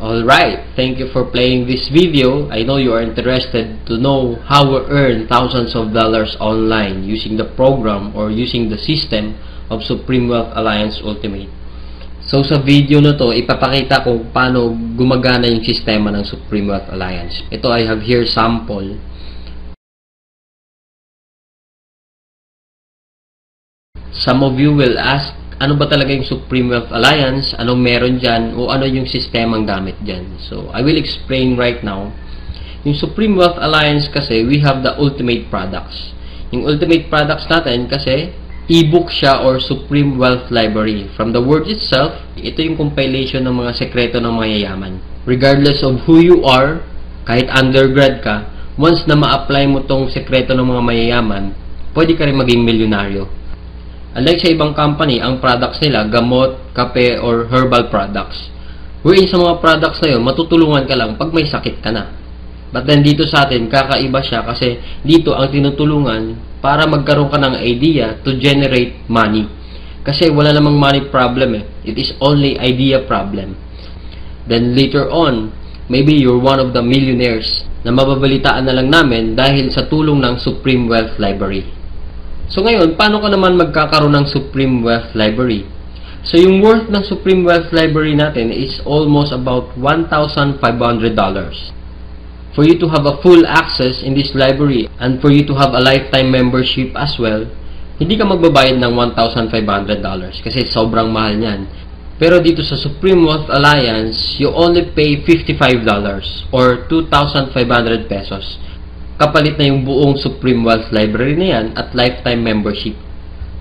Alright, thank you for playing this video. I know you are interested to know how to earn thousands of dollars online using the program or using the system of Supreme Wealth Alliance Ultimate. So sa video na to, ipapakita ko paano gumagana yung sistema ng Supreme Wealth Alliance. Ito, I have here sample. Some of you will ask, ano ba talaga yung Supreme Wealth Alliance? Anong meron dyan? O ano yung sistemang gamit dyan? So, I will explain right now. Yung Supreme Wealth Alliance kasi, we have the ultimate products. Yung ultimate products natin kasi, e-book siya or Supreme Wealth Library. From the word itself, ito yung compilation ng mga sekreto ng mayayaman. Regardless of who you are, kahit undergrad ka, once na ma-apply mo tong sekreto ng mga mayayaman, pwede ka rin maging milyonaryo. Unlike sa ibang company, ang products nila, gamot, kape, or herbal products. Wherein sa mga products na yun, matutulungan ka lang pag may sakit ka na. But then dito sa atin, kakaiba siya kasi dito ang tinutulungan para magkaroon ka ng idea to generate money. Kasi wala namang money problem eh. It is only idea problem. Then later on, maybe you're one of the millionaires na mababalitaan na lang namin dahil sa tulong ng Supreme Wealth Library. So ngayon, paano ka naman magkakaroon ng Supreme Wealth Library? So yung worth ng Supreme Wealth Library natin is almost about $1,500. For you to have a full access in this library and for you to have a lifetime membership as well, hindi ka magbabayad ng $1,500 kasi sobrang mahal niyan. Pero dito sa Supreme Wealth Alliance, you only pay $55 or 2,500 pesos. Kapalit na yung buong Supreme Wealth Library na yan at lifetime membership.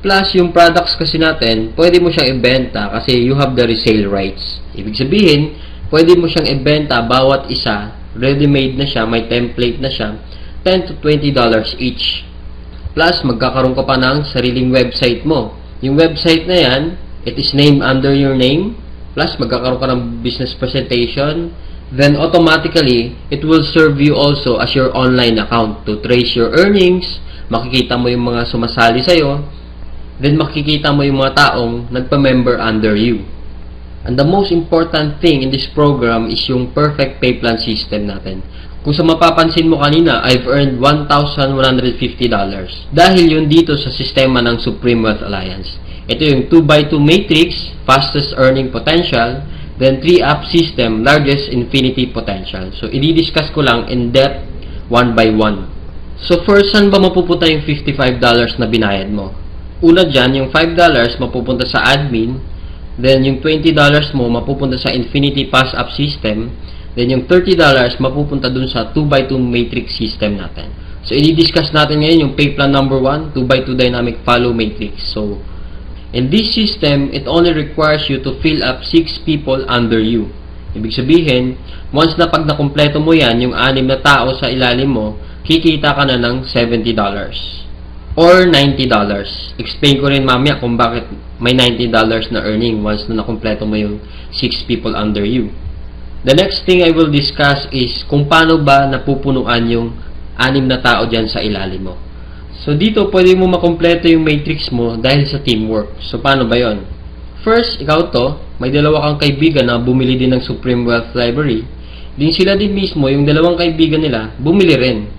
Plus, yung products kasi natin, pwede mo siyang ibenta kasi you have the resale rights. Ibig sabihin, pwede mo siyang ibenta bawat isa, ready-made na siya, may template na siya, $10 to $20 each. Plus, magkakaroon ka pa ng sariling website mo. Yung website na yan, it is named under your name. Plus, magkakaroon ka ng business presentation. Then automatically, it will serve you also as your online account to trace your earnings, makikita mo yung mga sumasali sa'yo, then makikita mo yung mga taong nagpa-member under you. And the most important thing in this program is yung perfect pay plan system natin. Kung sa mapapansin mo kanina, I've earned $1,150 dahil yun dito sa sistema ng Supreme Wealth Alliance. Ito yung 2x2 matrix, fastest earning potential, then 3-up system, largest infinity potential. So, i-discuss ko lang in depth, one by one. So, first, saan ba mapupunta yung $55 na binayad mo? Una dyan, yung $5 mapupunta sa admin, then yung $20 mo mapupunta sa infinity pass-up system, then yung $30 mapupunta dun sa 2x2 matrix system natin. So, i-discuss natin ngayon yung pay plan number 1, 2x2 dynamic follow matrix. So, in this system, it only requires you to fill up 6 people under you. Ibig sabihin, once na pag nakumpleto mo yan, yung 6 na tao sa ilalim mo, kikita ka na ng $70 or $90. Explain ko rin mamaya kung bakit may $90 na earning once na nakumpleto mo yung 6 people under you. The next thing I will discuss is kung paano ba napupunuan yung 6 na tao dyan sa ilalim mo. So, dito, pwede mo makompleto yung matrix mo dahil sa teamwork. So, paano ba yon? First, ikaw to, may dalawa kang kaibigan na bumili din ng Supreme Wealth Library. Din sila din mismo, yung dalawang kaibigan nila, bumili rin.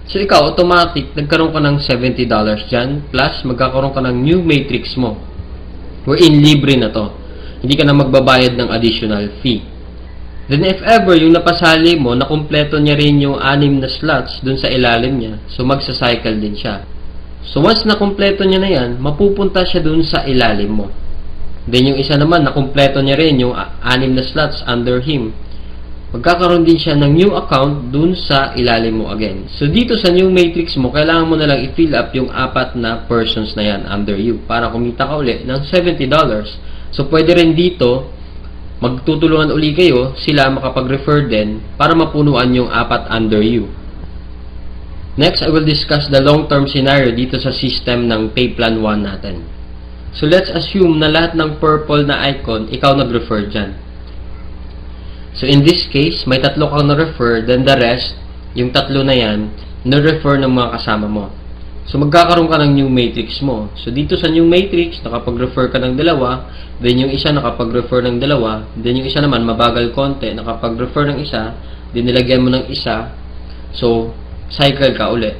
So, ikaw, automatic, nagkaroon ka ng $70 dyan, plus magkakaroon ka ng new matrix mo. Wherein libre na to. Hindi ka na magbabayad ng additional fee. Then if ever yung napasali mo, nakumpleto niya rin yung 6 na slots dun sa ilalim niya. So magsa-cycle din siya. So once nakumpleto niya na yan, mapupunta siya dun sa ilalim mo. Then yung isa naman, nakumpleto niya rin yung 6 na slots under him. Magkakaroon din siya ng new account dun sa ilalim mo again. So dito sa new matrix mo, kailangan mo na lang i-fill up yung 4 na persons na yan under you para kumita ka ulit ng $70. So pwede rin dito, magtutulungan uli kayo, sila makapag-refer din para mapunuan yung 4 under you. Next, I will discuss the long-term scenario dito sa system ng pay plan 1 natin. So, let's assume na lahat ng purple na icon, ikaw nag-refer dyan. So, in this case, may 3 kang na-refer, then the rest, yung 3 na yan, na-refer ng mga kasama mo. So, magkakaroon ka ng new matrix mo. So, dito sa new matrix, nakapag-refer ka ng dalawa, then yung isa nakapag-refer ng dalawa, then yung isa naman, mabagal konti, nakapag-refer ng isa, then nilagyan mo ng isa, so, cycle ka ulit.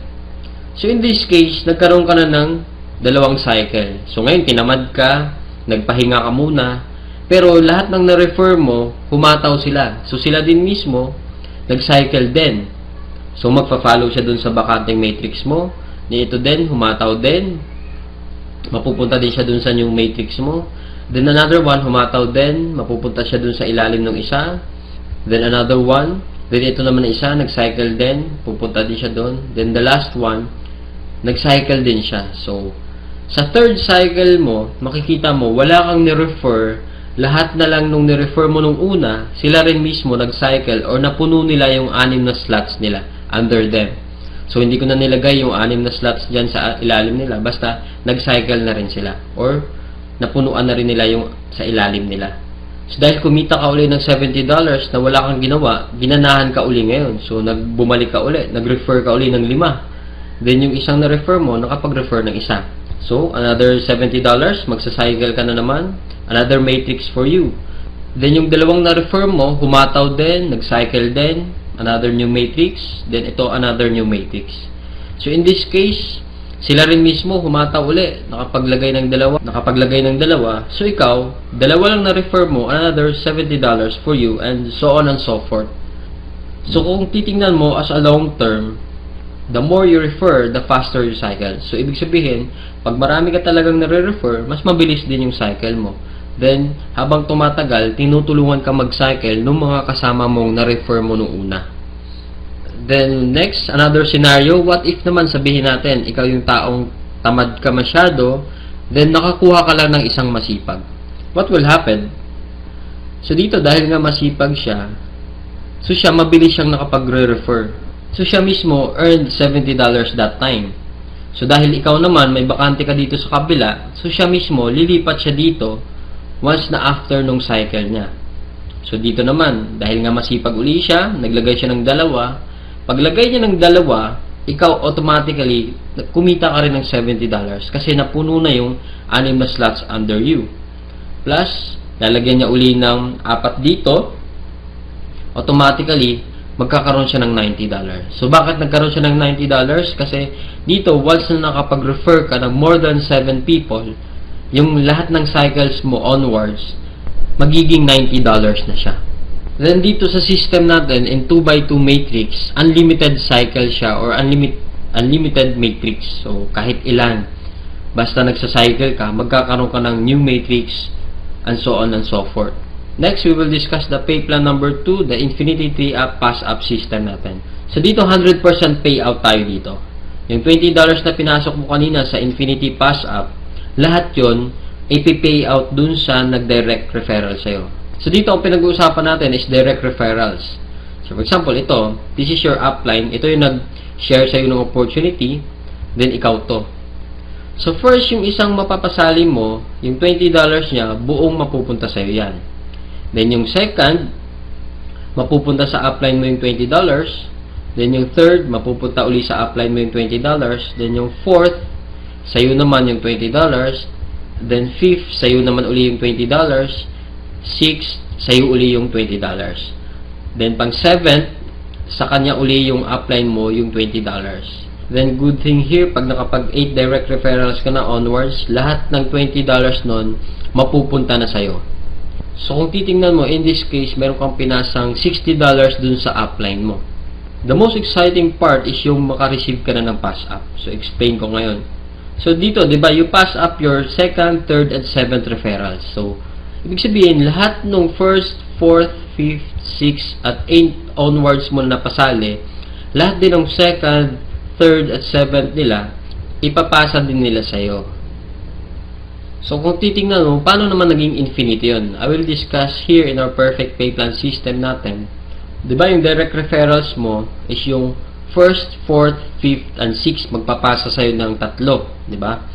So, in this case, nagkaroon ka na ng dalawang cycle. So, ngayon, tinamad ka, nagpahinga ka muna, pero lahat ng na-refer mo, humataw sila. So, sila din mismo, nag-cycle din. So, magpa-follow siya dun sa bakanteng matrix mo, ito din, humataw din. Mapupunta din siya dun sa new matrix mo. Then another one, humataw din. Mapupunta siya dun sa ilalim ng isa. Then another one. Then ito naman na isa, nag-cycle din. Pupunta din siya dun. Then the last one, nag-cycle din siya. So, sa third cycle mo, makikita mo, wala kang ni-refer. Lahat na lang nung ni-refer mo nung una, sila rin mismo nag-cycle or napuno nila yung 6 na slots nila under them. So, hindi ko na nilagay yung 6 na slots dyan sa ilalim nila. Basta, nag-cycle na rin sila. Or, napunuan na rin nila yung sa ilalim nila. So, dahil kumita ka uli ng $70 na wala kang ginawa, ginanahan ka uli ngayon. So, bumalik ka uli. Nag-refer ka uli ng 5. Then, yung isang na-refer mo, nakapag-refer ng isa. So, another $70, magsa-cycle ka na naman. Another matrix for you. Then, yung dalawang na-refer mo, humataw din, nag-cycle din. Another new matrix, then ito another new matrix. So in this case, sila rin mismo humataw uli, nakapaglagay ng dalawa. So ikaw, dalawa lang na-refer mo, another $70 for you, and so on and so forth. So kung titingnan mo as a long term, the more you refer, the faster you cycle. So ibig sabihin, pag marami ka talagang nare-refer, mas mabilis din yung cycle mo. Then, habang tumatagal, tinutulungan ka mag-cycle ng mga kasama mong na-refer mo nung una. Then, next, another scenario, what if naman sabihin natin, ikaw yung taong tamad ka masyado, then nakakuha ka lang ng isang masipag. What will happen? So, dito, dahil nga masipag siya, so siya, mabilis siyang nakapag-refer. So, siya mismo earned $70 that time. So, dahil ikaw naman, may bakante ka dito sa kabila, so siya mismo, lilipat siya dito, once na after nung cycle niya. So, dito naman, dahil nga masipag uli siya, naglagay siya ng dalawa. Paglagay niya ng dalawa, ikaw automatically, kumita ka rin ng $70 kasi napuno na yung 6 na slots under you. Plus, lalagyan niya uli ng 4 dito, automatically, magkakaroon siya ng $90. So, bakit nagkaroon siya ng $90? Kasi dito, once na nakapag-refer ka ng more than 7 people, yung lahat ng cycles mo onwards, magiging $90 na siya. Then dito sa system natin, in 2x2 matrix, unlimited cycle siya or unlimited matrix. So, kahit ilan, basta nagsa-cycle ka, magkakaroon ka ng new matrix, and so on and so forth. Next, we will discuss the pay plan number 2, the Infinity 3-up pass-up system natin. So, dito 100% payout tayo dito. Yung $20 na pinasok mo kanina sa Infinity pass-up, lahat yon ipipay out dun sa nag-direct referral sa'yo. So, dito ang pinag-uusapan natin is direct referrals. So, for example, ito, this is your upline. Ito yung nag-share sa'yo ng opportunity, then ikaw to. So, first, yung isang mapapasali mo, yung $20 niya, buong mapupunta sa'yo yan. Then, yung second, mapupunta sa upline mo yung $20. Then, yung third, mapupunta uli sa upline mo yung $20. Then, yung fourth, sa'yo naman yung $20. Then, fifth, sa'yo naman uli yung $20. Sixth, sa'yo uli yung $20. Then, pang seventh, sa kanya uli yung upline mo yung $20. Then, good thing here, pag nakapag 8 direct referrals ka na onwards, lahat ng $20 nun, mapupunta na sa'yo. So, kung titingnan mo, in this case, meron kang pinasang $60 dun sa upline mo. The most exciting part is yung makareceive ka na ng pass-up. So, explain ko ngayon. So, dito, di ba, you pass up your second, third, and seventh referrals. So, ibig sabihin, lahat ng first, fourth, fifth, sixth, at 8 onwards mo na pasali, lahat din ng second, third, at seventh nila, ipapasa din nila sa'yo. So, kung titingnan mo, paano naman naging infinity yun? I will discuss here in our perfect pay plan system natin. Di ba, yung direct referrals mo is yung first, fourth, fifth, and sixth magpapasa sa'yo ng 3. Di ba?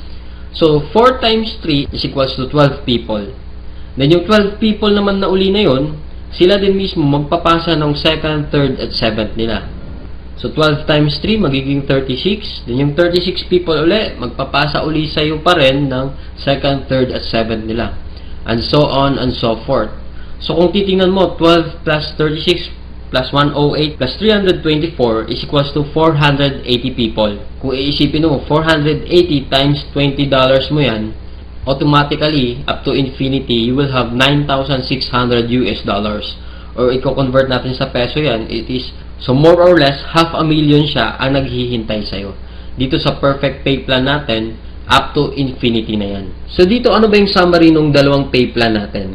So, 4 times 3 is equals to 12 people. Then, yung 12 people naman na uli na yun, sila din mismo magpapasa ng second, third, at seventh nila. So, 12 times 3, magiging 36. Then, yung 36 people uli, magpapasa uli sa'yo pa rin ng 2nd, 3rd, at 7th nila. And so on and so forth. So, kung titingnan mo, 12 plus 36 plus 108 plus 324 is equals to 480 people. Kung iisipin mo, 480 times $20 mo yan, automatically, up to infinity, you will have 9,600 US dollars. Or, i-convert natin sa peso yan, it is, so more or less, 500,000 siya ang naghihintay sa'yo. Dito sa perfect pay plan natin, up to infinity na yan. So, dito, ano ba yung summary ng dalawang pay plan natin?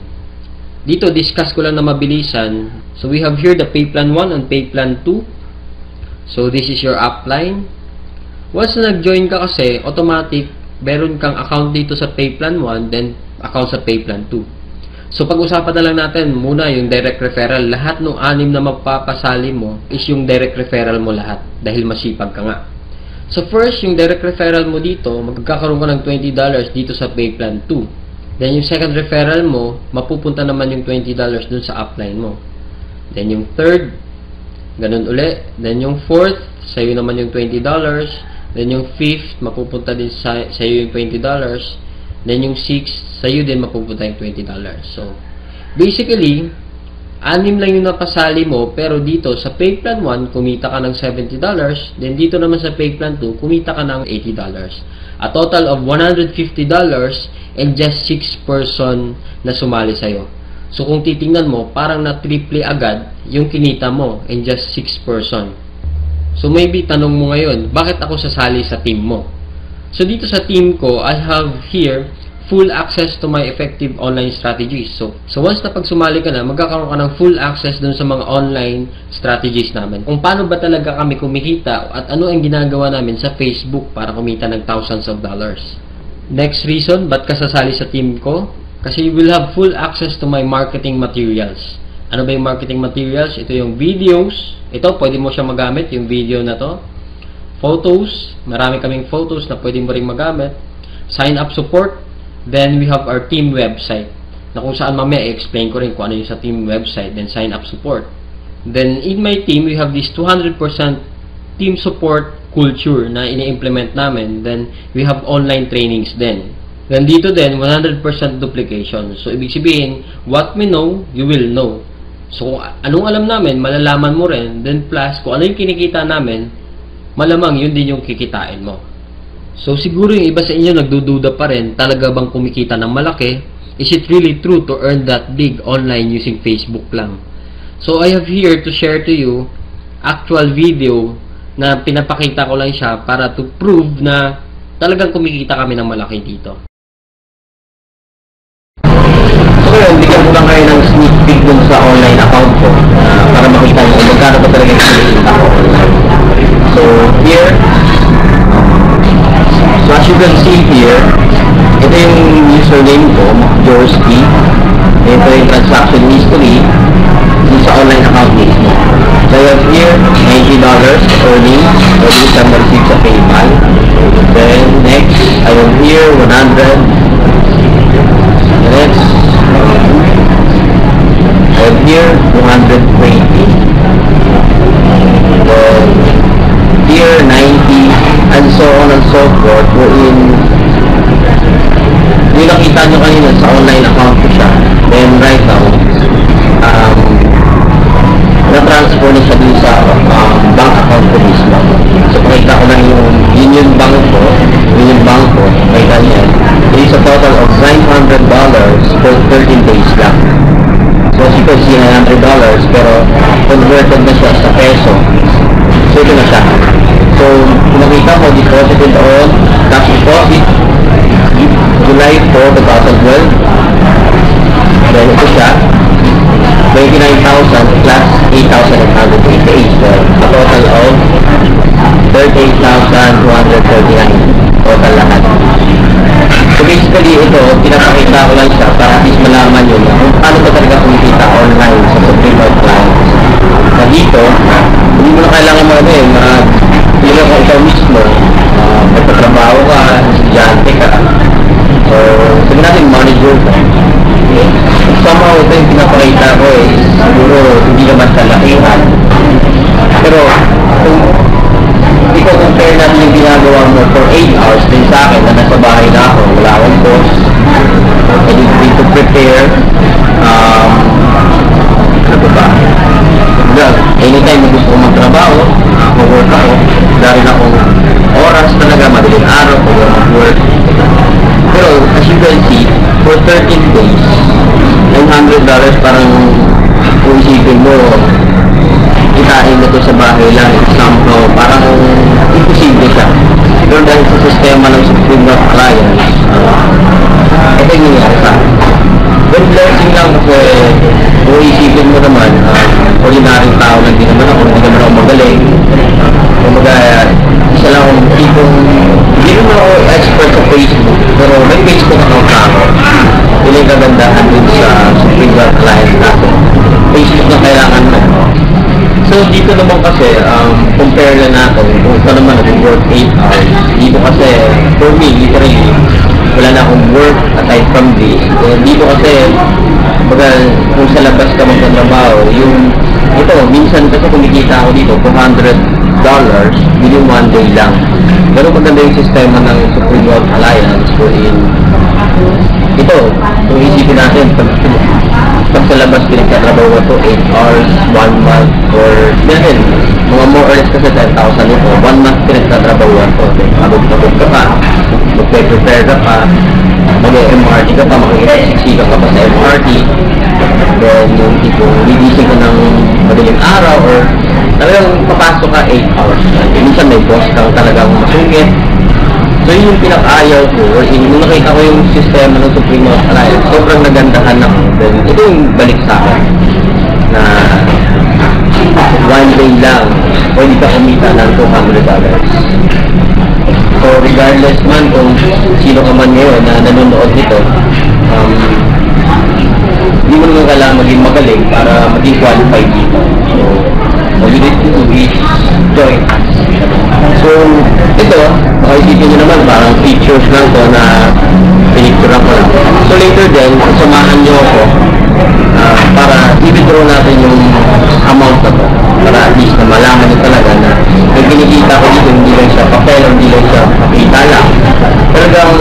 Dito, discuss ko lang na mabilisan. So, we have here the pay plan 1 and pay plan 2. So, this is your upline. Once na nag-join ka kasi, automatic, meron kang account dito sa pay plan 1, then account sa pay plan 2. So, pag-usapan na lang natin muna yung direct referral. Lahat ng 6 na magpapasali mo is yung direct referral mo lahat dahil masipag ka nga. So, first, yung direct referral mo dito, magkakaroon ka ng $20 dito sa pay plan 2. Then, yung second referral mo, mapupunta naman yung $20 dun sa upline mo. Then, yung third, ganun uli. Then, yung fourth, sa'yo naman yung $20. Then, yung fifth, mapupunta din sa'yo yung $20. Then, yung sixth, sa'yo din mapupunta yung $20. So, basically, 6 lang yung napasali mo, pero dito sa pay plan 1, kumita ka ng $70. Then, dito naman sa pay plan 2, kumita ka ng $80. A total of $150 and just 6 person na sumali sa'yo. So, kung titingnan mo, parang na-triple agad yung kinita mo and just 6 person. So, maybe tanong mo ngayon, bakit ako sasali sa team mo? So, dito sa team ko, I have here full access to my effective online strategies. So once na pag sumali ka na, magkakaroon ka ng full access dun sa mga online strategies namin. Kung paano ba talaga kami kumikita at ano ang ginagawa namin sa Facebook para kumita ng thousands of dollars. Next reason, ba't ka sasali sa team ko? Kasi you will have full access to my marketing materials. Ano ba yung marketing materials? Ito yung videos. Ito, pwede mo siya magamit, yung video na to. Photos. Marami kaming photos na pwede mo rin magamit. Sign up support. Then, we have our team website na kung saan mamaya i-explain ko rin kung ano yung sa team website. Then, sign up support. Then, in my team, we have this 200% team support culture na ini-implement namin. Then, we have online trainings din. Then, dito din, 100% duplication. So, ibig sabihin, what we know, you will know. So, kung anong alam namin, malalaman mo rin. Then, plus, kung ano yung kinikita namin, malamang yun din yung kikitain mo. So, siguro yung iba sa inyo nagdududa pa rin, talaga bang kumikita ng malaki? Is it really true to earn that big online using Facebook lang? So, I have here to share to you actual video na pinapakita ko lang siya para to prove na talagang kumikita kami ng malaki dito. So, yun, bigyan ko lang kayo ng sneak peek dun sa online account ko para makita nyo kung magkano ba talaga yung kumikita ko. So, here, so as you can see here, ito yung username ko, Jorsky. Ito yung transaction history sa online account mismo. So I have here $90 earnings, pwede sa receive sa PayPal. Then next, I have here 100. The next, I have here 220. Then here 90. And so on and so forth, wherein yung nakita nyo kanina sa online account ko siya. Then right now, na-transfer na siya din sa bank account ko mismo. So pakita ko lang yung Union Bank ko, may ganyan. It is a total of $900 for 13 days lang. So as you can see, $900, pero converted na siya sa peso. So ito na siya. So, kung nakita mo, deposited on cash deposit July 4, 2012. Then, ito siya. 29,000 plus 8,888. A total of 38,239. Total lahat. So, basically, ito, pinapakita ko lang siya para at least malaman nyo kung paano ba talaga kumikita online sa Supreme Clients. Na dito, hindi mo na kailangan hindi mo kung ikaw mismo, magpatrabaho ka, estudyante ka, or sabi natin manager ka. Somehow ito yung pinapakita ko siguro hindi naman sa lakihan. Pero kung anytime na gusto ko magtrabaho, mag-work ako, dahil akong oras talaga, madaling araw, mag-work. Pero, as you can see, for 13 days, $900 parang kung isipin mo, kitain na to sa bahay lang, somehow, parang imposible siya. Pero dahil sa sistema ng Supreme North Alliance, ito yung nangyari sa akin. Good blessing lang kasi kung isipin mo naman, ordinaryong tao lang din naman ako, hindi naman ako magaling. Kumbaga, isa lang akong tipong, hindi naman ako expert sa Facebook, pero may Facebook account na ako. Yun yung kagandahan din sa Supreme North Alliance natin. Facebook na kailangan mo. So, dito naman kasi, compare na natin, kung ito naman nag-work 8 hours, dito kasi, for me, literally, wala na akong work aside from this. Dito kasi, baga, kung sa labas ka magtatrabaho, yung, ito, minsan kasi kumikita ako dito, $200, within 1 day lang. Pero maganda yung sistema ng Supreme North Alliance, wherein, ito, kung isipin natin, pag sa labas pinagtatrabaho ito, 8 hours, 1 month, or yan, mga more or less kasi 10,000 ito, 1 month pinagtatrabaho ito, pagod-pagod ka pa, magpe-prepare ka pa, mag-MRT ka pa, makikisiksikan ka pa sa MRT, then yung tipong ligising ka ng madaling araw, or talagang papasok ka 8 hours, minsan may boss kang talagang masungit. So yun yung pinaka-ayaw ko, or nung nakita ko yung sistema ng Supreme North Alliance, sobrang nagandahan ako. Then ito yung balik sa akin, na 1 day lang, pwede ka kumita ng $200. So regardless man kung sino ka man ngayon na nanonood nito, hindi mo naman kailangan maging magaling para maging qualified dito. So all you need to do is join us. So, ito, makikita nyo naman, parang features lang to na pinicture ko lang. So, later din, samahan nyo ako para i-withdraw natin yung amount na to. Para at least na malaman nyo talaga na yung kinikita ko dito, hindi lang siya papel, hindi lang siya pakita lang. Talagang,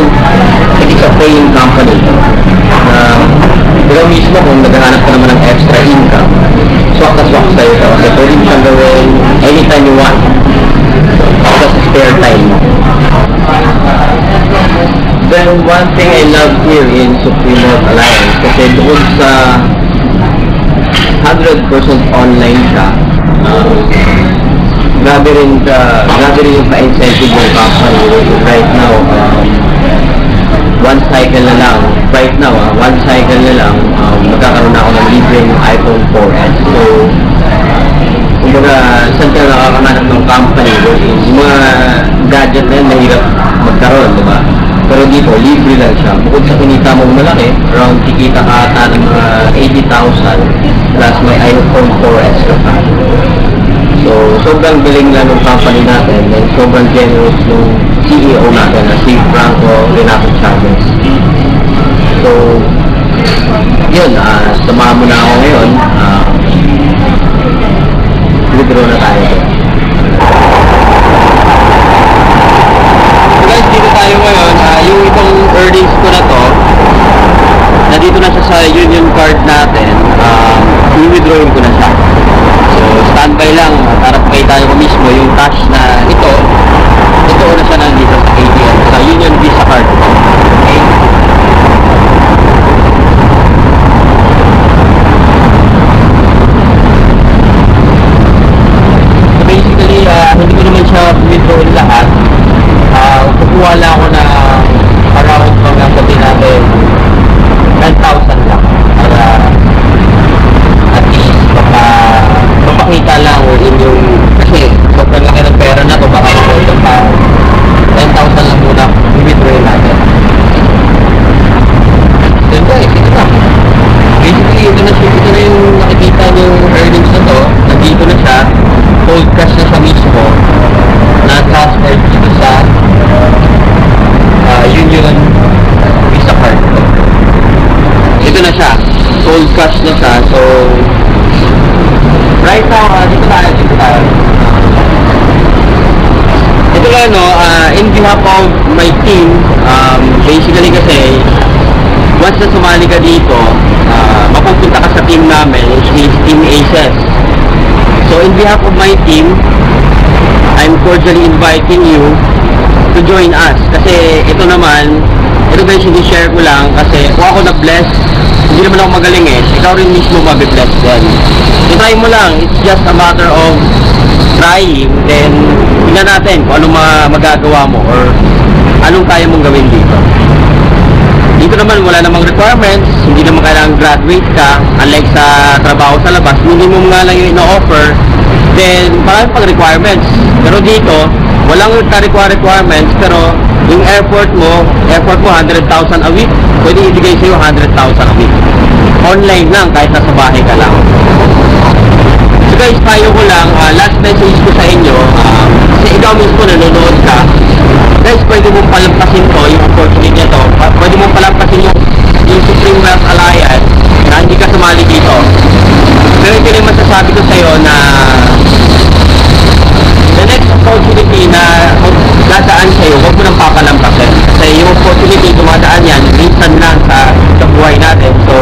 it is a paying company. Pero mismo, kung naghahanap ka naman ng extra income, swak na swak sa'yo ito. Kasi pwede mo siyang gawin anytime you want. Sa spare time. Then one thing I love here in Supreme North Alliance, kasi doon sa 100% online siya, grabe rin yung pa-incentive ng company. Right now, one cycle na lang, magkakaroon na ako ng libreng iPhone 4S. So, kumbaga, saan ka nakakahanap ng company, yung mga gadget na yun, mahirap magkaroon, diba? Pero dito, libre lang siya. Bukod sa kinita mong malaki, around kikita ka ata ng mga 80,000 plus may iPhone 4S ka pa. So, sobrang galing lang ng company natin and sobrang generous ng CEO natin na si Franco Renato Chavez. So, yun, samahan mo na ako ngayon. Withdraw na tayo. So guys, dito tayo ngayon. Yung itong earnings ko na to, nandito na siya sa union card natin. I-withdrawin ko na siya. So, standby lang. Para pakita ko mismo yung cash na ito na siya nandito sa ATM, sa Union Visa card. Okay? Hindi ko naman siya withdraw lahat. Kukuha lang ako na around mga sabi natin 10,000 lang para at least mapakita lang in yung kasi sobrang laki ng pera na to, baka ito pa 10,000 lang muna i-withdraw natin. Then guys, ito na basically ito na yung nakikita yung earnings na to, nandito na siya, cold cash na siya mismo na transfer dito sa Union Visa card. Ito na siya, cold cash na siya. So right now, dito tayo ito lang, no, in behalf of my team, basically kasi once na sumali ka dito, mapupunta ka sa team namin, which is Team Aces. So on behalf of my team, I'm cordially inviting you to join us. Kasi ito ba yung sinishare ko lang kasi kung ako na-bless, hindi naman ako magaling eh. Ikaw rin mismo mabibless din. I-try mo lang. It's just a matter of trying. Then, tingnan natin kung anong magagawa mo or anong kaya mong gawin dito. Dito naman wala namang requirements, hindi naman kailangan graduate ka, unlike sa trabaho sa labas, minimum nga lang yung ino-offer, then parang pang requirements. Pero dito, walang requirements, pero yung effort mo 100,000 a week, pwede ibigay sa'yo 100,000 a week. Online lang, kahit nasa bahay ka lang. So guys, payo ko lang, last message ko sa inyo, kasi ikaw mismo nanonood ka, guys, pwede mong palampasin to, yung opportunity nito, pwede mong palampasin yung Supreme Wealth Alliance na hindi ka sumali dito. Pero ito rin masasabi ko sa'yo na the next opportunity na dadaan sa'yo, huwag mo nang papalampasin. Kasi yung opportunity, dumadaan yan, minsan lang sa buhay natin. So,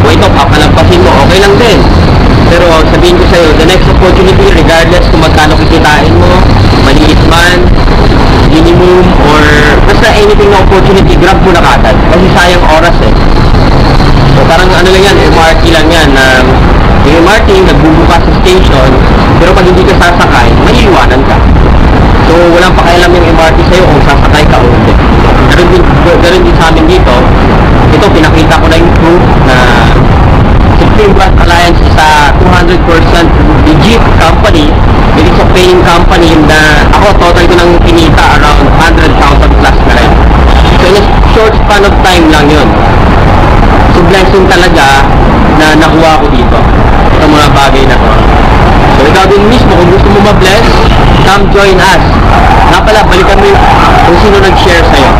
kung ito, papalampasin mo, okay lang din. Pero sabihin ko sa'yo, the next opportunity, regardless kung magkano kikitain mo, maliit man, minimum, or basta anything na opportunity, grab mo na kagad. Kasi sayang oras eh. So parang ano lang yan, MRT lang yan. Yung MRT, nagbubuka sa station, pero pag hindi ka sasakay, maiiwanan ka. So walang pakialam yung MRT sa'yo kung sasakay ka o hindi. Ganun din sa amin dito. Ito, pinakita ko na yung proof na Supreme Wealth Alliance is a 200% legit company. It is a paying company na ako total ko nang kinita around 100,000 plus na rin. So in a short span of time lang yun. So blessing talaga na nakuha ko dito. Itong mga bagay na to. So ikaw din mismo, kung gusto mo ma-bless, come join us. Nga pala, balikan mo yung kung sino nag-share sa'yo.